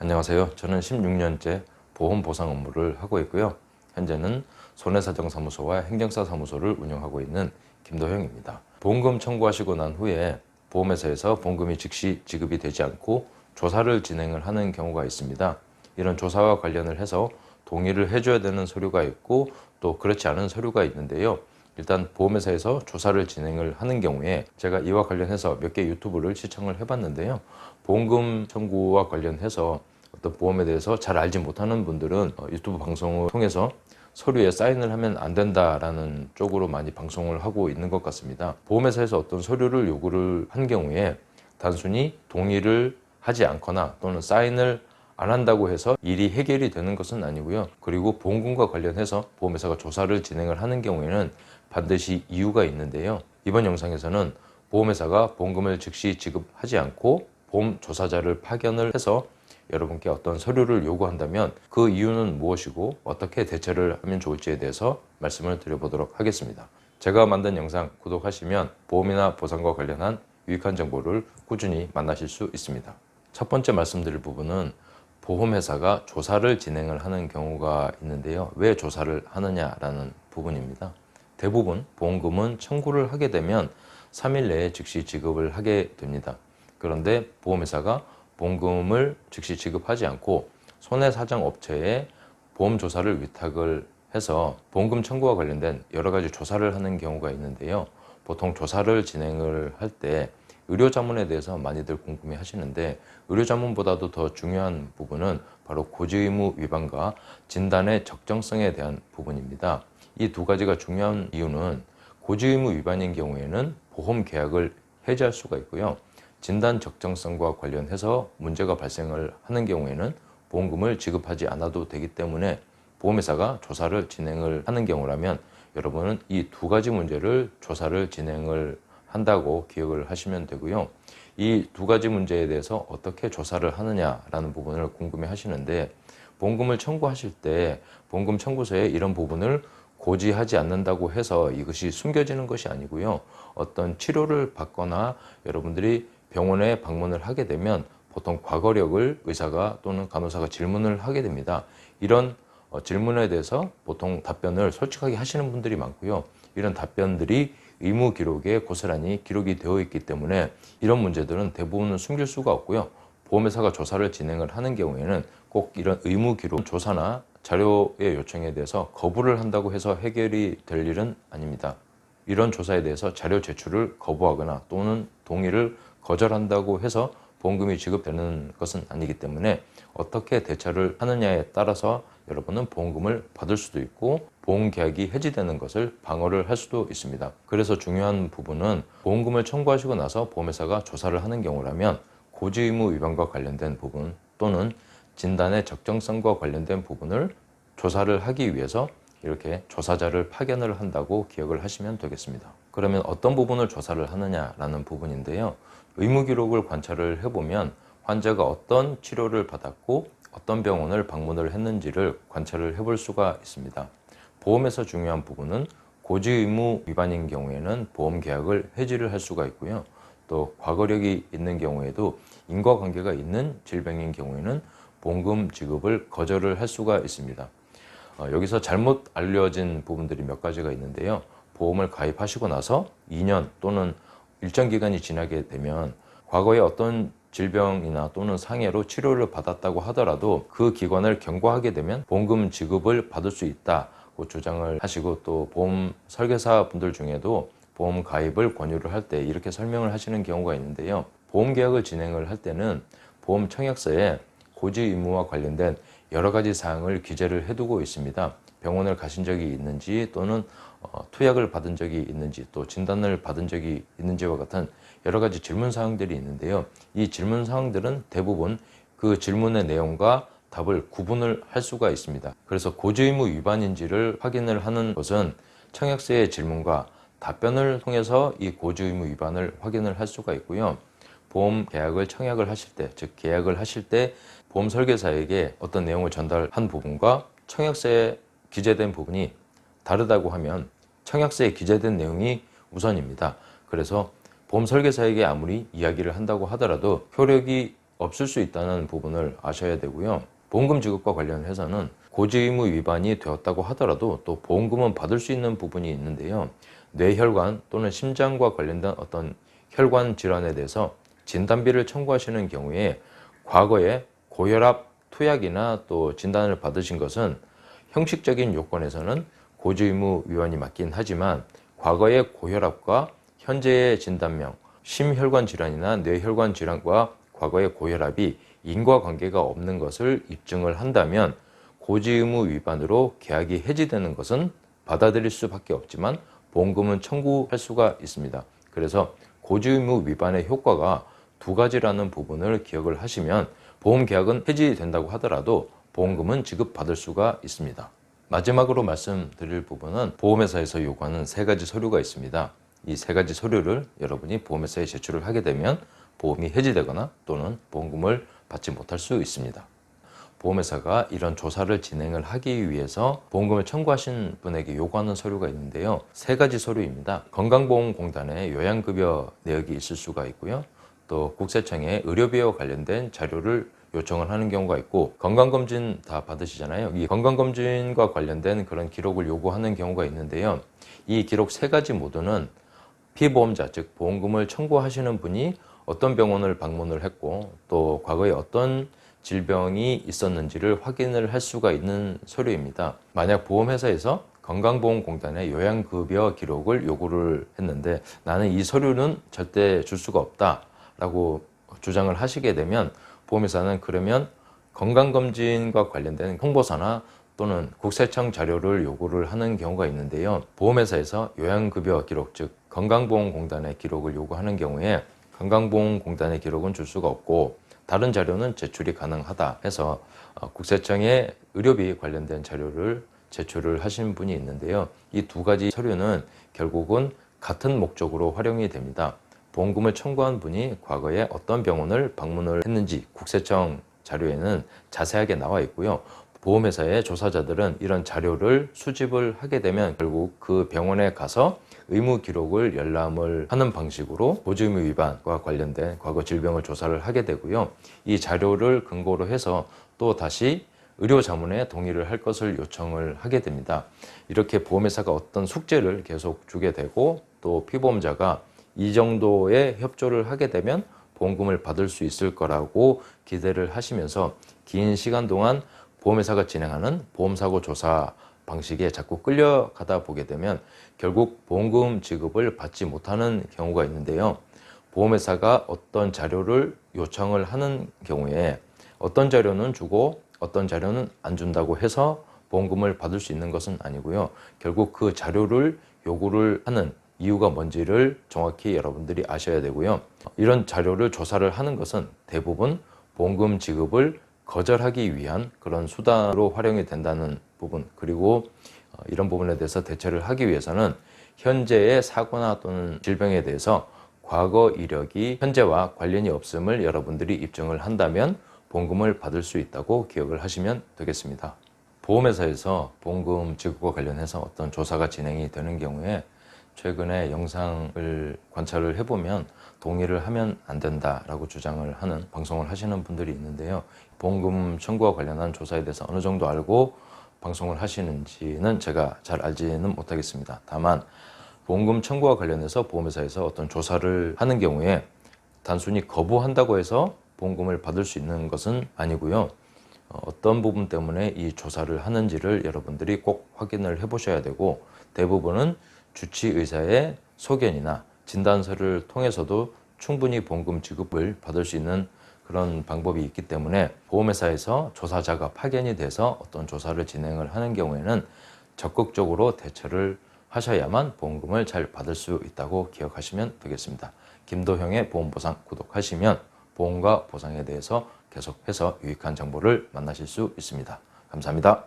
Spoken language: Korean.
안녕하세요. 저는 16년째 보험 보상 업무를 하고 있고요. 현재는 손해사정사무소와 행정사사무소를 운영하고 있는 김도형입니다. 보험금 청구하시고 난 후에 보험회사에서 보험금이 즉시 지급이 되지 않고 조사를 진행을 하는 경우가 있습니다. 이런 조사와 관련을 해서 동의를 해줘야 되는 서류가 있고 또 그렇지 않은 서류가 있는데요. 일단 보험회사에서 조사를 진행을 하는 경우에 제가 이와 관련해서 몇 개 유튜브를 시청을 해봤는데요. 보험금 청구와 관련해서 어떤 보험에 대해서 잘 알지 못하는 분들은 유튜브 방송을 통해서 서류에 사인을 하면 안 된다라는 쪽으로 많이 방송을 하고 있는 것 같습니다. 보험회사에서 어떤 서류를 요구를 한 경우에 단순히 동의를 하지 않거나 또는 사인을 안 한다고 해서 일이 해결이 되는 것은 아니고요. 그리고 보험금과 관련해서 보험회사가 조사를 진행을 하는 경우에는 반드시 이유가 있는데요. 이번 영상에서는 보험회사가 보험금을 즉시 지급하지 않고 보험 조사자를 파견을 해서 여러분께 어떤 서류를 요구한다면 그 이유는 무엇이고 어떻게 대처를 하면 좋을지에 대해서 말씀을 드려보도록 하겠습니다. 제가 만든 영상 구독하시면 보험이나 보상과 관련한 유익한 정보를 꾸준히 만나실 수 있습니다. 첫 번째 말씀드릴 부분은 보험회사가 조사를 진행을 하는 경우가 있는데요. 왜 조사를 하느냐라는 부분입니다. 대부분 보험금은 청구를 하게 되면 3일 내에 즉시 지급을 하게 됩니다. 그런데 보험회사가 보험금을 즉시 지급하지 않고 손해사정업체에 보험조사를 위탁을 해서 보험금 청구와 관련된 여러 가지 조사를 하는 경우가 있는데요. 보통 조사를 진행을 할 때 의료자문에 대해서 많이들 궁금해 하시는데 의료자문보다도 더 중요한 부분은 바로 고지의무 위반과 진단의 적정성에 대한 부분입니다. 이 두 가지가 중요한 이유는 고지의무 위반인 경우에는 보험 계약을 해지할 수가 있고요. 진단 적정성과 관련해서 문제가 발생을 하는 경우에는 보험금을 지급하지 않아도 되기 때문에 보험회사가 조사를 진행을 하는 경우라면 여러분은 이 두 가지 문제를 조사를 진행을 한다고 기억을 하시면 되고요. 이 두 가지 문제에 대해서 어떻게 조사를 하느냐라는 부분을 궁금해 하시는데 보험금을 청구하실 때 보험금 청구서에 이런 부분을 고지하지 않는다고 해서 이것이 숨겨지는 것이 아니고요. 어떤 치료를 받거나 여러분들이 병원에 방문을 하게 되면 보통 과거력을 의사가 또는 간호사가 질문을 하게 됩니다. 이런 질문에 대해서 보통 답변을 솔직하게 하시는 분들이 많고요. 이런 답변들이 의무 기록에 고스란히 기록이 되어 있기 때문에 이런 문제들은 대부분은 숨길 수가 없고요. 보험회사가 조사를 진행을 하는 경우에는 꼭 이런 의무 기록 조사나 자료의 요청에 대해서 거부를 한다고 해서 해결이 될 일은 아닙니다. 이런 조사에 대해서 자료 제출을 거부하거나 또는 동의를 거절한다고 해서 보험금이 지급되는 것은 아니기 때문에 어떻게 대처를 하느냐에 따라서 여러분은 보험금을 받을 수도 있고 보험계약이 해지되는 것을 방어를 할 수도 있습니다. 그래서 중요한 부분은 보험금을 청구하시고 나서 보험회사가 조사를 하는 경우라면 고지의무 위반과 관련된 부분 또는 진단의 적정성과 관련된 부분을 조사를 하기 위해서 이렇게 조사자를 파견을 한다고 기억을 하시면 되겠습니다. 그러면 어떤 부분을 조사를 하느냐라는 부분인데요. 의무 기록을 관찰을 해보면 환자가 어떤 치료를 받았고 어떤 병원을 방문을 했는지를 관찰을 해볼 수가 있습니다. 보험에서 중요한 부분은 고지의무 위반인 경우에는 보험 계약을 해지를 할 수가 있고요. 또 과거력이 있는 경우에도 인과관계가 있는 질병인 경우에는 보험금 지급을 거절을 할 수가 있습니다. 여기서 잘못 알려진 부분들이 몇 가지가 있는데요. 보험을 가입하시고 나서 2년 또는 일정 기간이 지나게 되면 과거에 어떤 질병이나 또는 상해로 치료를 받았다고 하더라도 그 기관을 경과하게 되면 보험금 지급을 받을 수 있다고 주장을 하시고 또 보험 설계사 분들 중에도 보험 가입을 권유를 할 때 이렇게 설명을 하시는 경우가 있는데요. 보험 계약을 진행을 할 때는 보험 청약서에 고지 의무와 관련된 여러 가지 사항을 기재를 해두고 있습니다. 병원을 가신 적이 있는지 또는 투약을 받은 적이 있는지 또 진단을 받은 적이 있는지와 같은 여러 가지 질문 사항들이 있는데요. 이 질문 사항들은 대부분 그 질문의 내용과 답을 구분을 할 수가 있습니다. 그래서 고지 의무 위반인지를 확인을 하는 것은 청약서의 질문과 답변을 통해서 이 고지 의무 위반을 확인을 할 수가 있고요. 보험 계약을 청약을 하실 때, 즉 계약을 하실 때 보험 설계사에게 어떤 내용을 전달한 부분과 청약서에 기재된 부분이 다르다고 하면 청약서에 기재된 내용이 우선입니다. 그래서 보험 설계사에게 아무리 이야기를 한다고 하더라도 효력이 없을 수 있다는 부분을 아셔야 되고요. 보험금 지급과 관련해서는 고지 의무 위반이 되었다고 하더라도 또 보험금은 받을 수 있는 부분이 있는데요. 뇌혈관 또는 심장과 관련된 어떤 혈관 질환에 대해서 진단비를 청구하시는 경우에 과거에 고혈압 투약이나 또 진단을 받으신 것은 형식적인 요건에서는 고지 의무 위반이 맞긴 하지만 과거의 고혈압과 현재의 진단명, 심혈관 질환이나 뇌혈관 질환과 과거의 고혈압이 인과관계가 없는 것을 입증을 한다면 고지 의무 위반으로 계약이 해지되는 것은 받아들일 수밖에 없지만 보험금은 청구할 수가 있습니다. 그래서 고지 의무 위반의 효과가 두 가지라는 부분을 기억을 하시면 보험 계약은 해지된다고 하더라도 보험금은 지급받을 수가 있습니다. 마지막으로 말씀드릴 부분은 보험회사에서 요구하는 세 가지 서류가 있습니다. 이 세 가지 서류를 여러분이 보험회사에 제출을 하게 되면 보험이 해지되거나 또는 보험금을 받지 못할 수 있습니다. 보험회사가 이런 조사를 진행을 하기 위해서 보험금을 청구하신 분에게 요구하는 서류가 있는데요. 세 가지 서류입니다. 건강보험공단의 요양급여 내역이 있을 수가 있고요. 또 국세청에 의료비와 관련된 자료를 요청을 하는 경우가 있고, 건강검진 다 받으시잖아요. 이 건강검진과 관련된 그런 기록을 요구하는 경우가 있는데요. 이 기록 세 가지 모두는 피보험자, 즉 보험금을 청구하시는 분이 어떤 병원을 방문을 했고 또 과거에 어떤 질병이 있었는지를 확인을 할 수가 있는 서류입니다. 만약 보험회사에서 건강보험공단의 요양급여 기록을 요구를 했는데 나는 이 서류는 절대 줄 수가 없다라고 주장을 하시게 되면 보험회사는 그러면 건강검진과 관련된 홍보서나 또는 국세청 자료를 요구를 하는 경우가 있는데요. 보험회사에서 요양급여 기록, 즉 건강보험공단의 기록을 요구하는 경우에 건강보험공단의 기록은 줄 수가 없고 다른 자료는 제출이 가능하다 해서 국세청에 의료비 관련된 자료를 제출을 하신 분이 있는데요. 이 두 가지 서류는 결국은 같은 목적으로 활용이 됩니다. 보험금을 청구한 분이 과거에 어떤 병원을 방문을 했는지 국세청 자료에는 자세하게 나와 있고요. 보험회사의 조사자들은 이런 자료를 수집을 하게 되면 결국 그 병원에 가서 의무 기록을 열람을 하는 방식으로 고지 의무 위반과 관련된 과거 질병을 조사를 하게 되고요. 이 자료를 근거로 해서 또 다시 의료 자문에 동의를 할 것을 요청을 하게 됩니다. 이렇게 보험회사가 어떤 숙제를 계속 주게 되고 또 피보험자가 이 정도의 협조를 하게 되면 보험금을 받을 수 있을 거라고 기대를 하시면서 긴 시간 동안 보험회사가 진행하는 보험사고 조사 방식에 자꾸 끌려가다 보게 되면 결국 보험금 지급을 받지 못하는 경우가 있는데요. 보험회사가 어떤 자료를 요청을 하는 경우에 어떤 자료는 주고 어떤 자료는 안 준다고 해서 보험금을 받을 수 있는 것은 아니고요. 결국 그 자료를 요구를 하는 이유가 뭔지를 정확히 여러분들이 아셔야 되고요. 이런 자료를 조사를 하는 것은 대부분 보험금 지급을 거절하기 위한 그런 수단으로 활용이 된다는 부분, 그리고 이런 부분에 대해서 대처를 하기 위해서는 현재의 사고나 또는 질병에 대해서 과거 이력이 현재와 관련이 없음을 여러분들이 입증을 한다면 보험금을 받을 수 있다고 기억을 하시면 되겠습니다. 보험회사에서 보험금 지급과 관련해서 어떤 조사가 진행이 되는 경우에 최근에 영상을 관찰을 해보면 동의를 하면 안 된다라고 주장을 하는 방송을 하시는 분들이 있는데요. 보험금 청구와 관련한 조사에 대해서 어느 정도 알고 방송을 하시는지는 제가 잘 알지는 못하겠습니다. 다만 보험금 청구와 관련해서 보험회사에서 어떤 조사를 하는 경우에 단순히 거부한다고 해서 보험금을 받을 수 있는 것은 아니고요. 어떤 부분 때문에 이 조사를 하는지를 여러분들이 꼭 확인을 해보셔야 되고, 대부분은 주치의사의 소견이나 진단서를 통해서도 충분히 보험금 지급을 받을 수 있는 그런 방법이 있기 때문에 보험회사에서 조사자가 파견이 돼서 어떤 조사를 진행을 하는 경우에는 적극적으로 대처를 하셔야만 보험금을 잘 받을 수 있다고 기억하시면 되겠습니다. 김도형의 보험보상 구독하시면 보험과 보상에 대해서 계속해서 유익한 정보를 만나실 수 있습니다. 감사합니다.